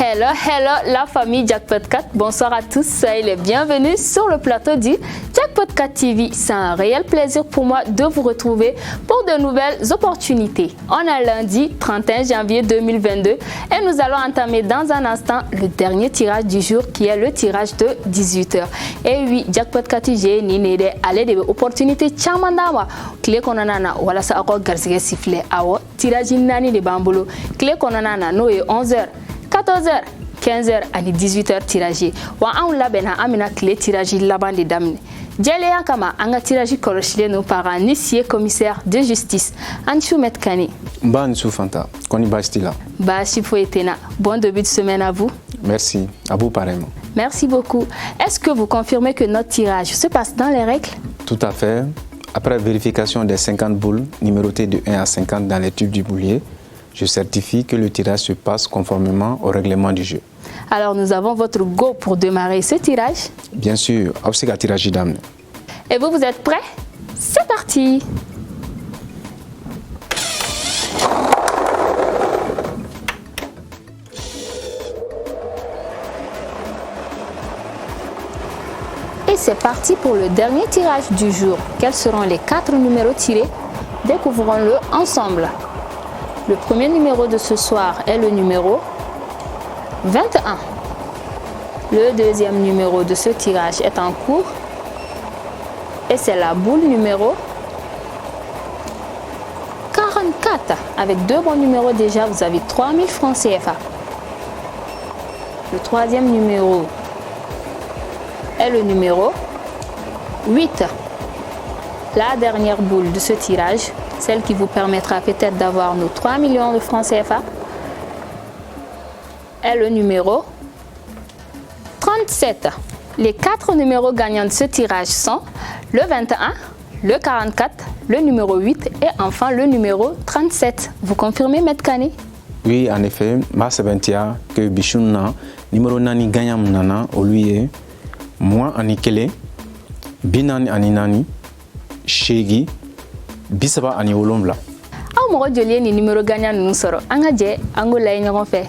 Hello, hello la famille Jackpot 4, bonsoir à tous, soyez les bienvenus sur le plateau du Jackpot 4 TV. C'est un réel plaisir pour moi de vous retrouver pour de nouvelles opportunités. On est lundi 31 janvier 2022 et nous allons entamer dans un instant le dernier tirage du jour qui est le tirage de 18h. Et oui, Jackpot 4 TV ni ne de aller de opportunités chamandama. Clé konanana wala sa ako garsige sifflet awo tirage nani de bambolo. Clé konanana no e 11h. 14h, 15h et 18h tirage. Wa an labena amina clé tirage laban de damne. Djeleya kama anga tirage koroshile no par un huissier commissaire de justice. Anchou Metkani. Ban Soufanta, Koni Bastila. Bashi Foetena. Bon début de semaine à vous. Merci, à vous pareillement. Merci beaucoup. Est-ce que vous confirmez que notre tirage se passe dans les règles? Tout à fait. Après vérification des 50 boules numérotées de 1 à 50 dans les tubes du boulier, je certifie que le tirage se passe conformément au règlement du jeu. Alors nous avons votre go pour démarrer ce tirage? Bien sûr, obséga tirage d'âme. Et vous êtes prêts? C'est parti! Et c'est parti pour le dernier tirage du jour. Quels seront les 4 numéros tirés? Découvrons-le ensemble. Le premier numéro de ce soir est le numéro 21. Le deuxième numéro de ce tirage est en cours et c'est la boule numéro 44. Avec 2 bons numéros déjà, vous avez 3000 francs CFA. Le troisième numéro est le numéro 8. La dernière boule de ce tirage, celle qui vous permettra peut-être d'avoir nos 3 millions de francs CFA, est le numéro 37. Les 4 numéros gagnants de ce tirage sont le 21, le 44, le numéro 8 et enfin le numéro 37. Vous confirmez, Maître Kane? Oui, en effet, ma sebentia que Bichouna, numéro nani gagnant nana, au lui moi anikele, binani aninani, shegi, bisaba ani wolomla. Aw mo jolié ni numéro gagnant nous soro. Anga dje angolay ñogon fait.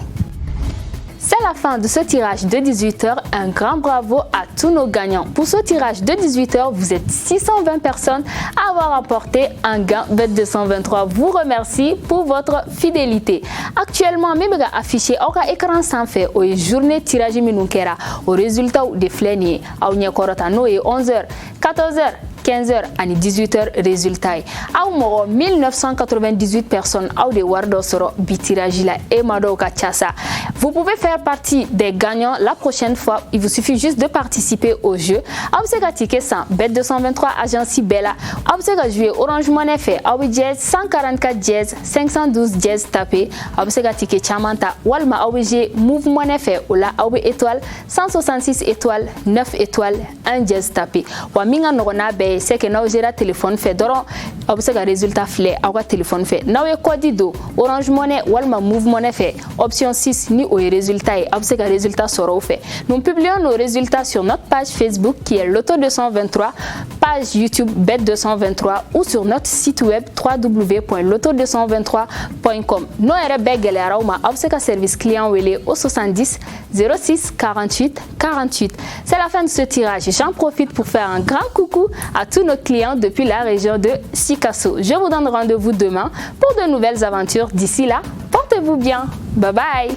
C'est la fin de ce tirage de 18h. Un grand bravo à tous nos gagnants. Pour ce tirage de 18h, vous êtes 620 personnes à avoir apporté un gain Bet223. Vous remercie pour votre fidélité. Actuellement, Mébega affiché au écran sans fait au journée tirage minunkera au résultat des flèniers. Au Nyakorotano et 11h, 14h. 15h et 18h résultat. Aw mo 1998 personnes aw de wardo soro bitirage la et madoka chassa. Vous pouvez faire partie des gagnants la prochaine fois. Il vous suffit juste de participer au jeu. Aw sega ticket 100 Bet223 agence Bella. Aw sega jouer Orange Money fait aw jazz 144 jazz 512 jazz tapé. Aw sega ticket chamanta walma aw jouer Move Money fait ou la aw étoile 166 étoiles 9 étoiles 1 jazz tapé. Wa minga nogona be c'est que nous avons téléphone fait d'oran observe résultat flé avoir téléphone fait nous avons code do Orange Money walma Move Money fait option 6 ni au résultat et observe résultat sera fait. Nous publions nos résultats sur notre page Facebook qui est Loto 223, page YouTube Bet223 ou sur notre site web www.loto223.com. Nous avons observe service client au 70 06 48 48. C'est la fin de ce tirage. J'en profite pour faire un grand coucou à tous nos clients depuis la région de Sikasso. Je vous donne rendez-vous demain pour de nouvelles aventures. D'ici là, portez-vous bien. Bye bye.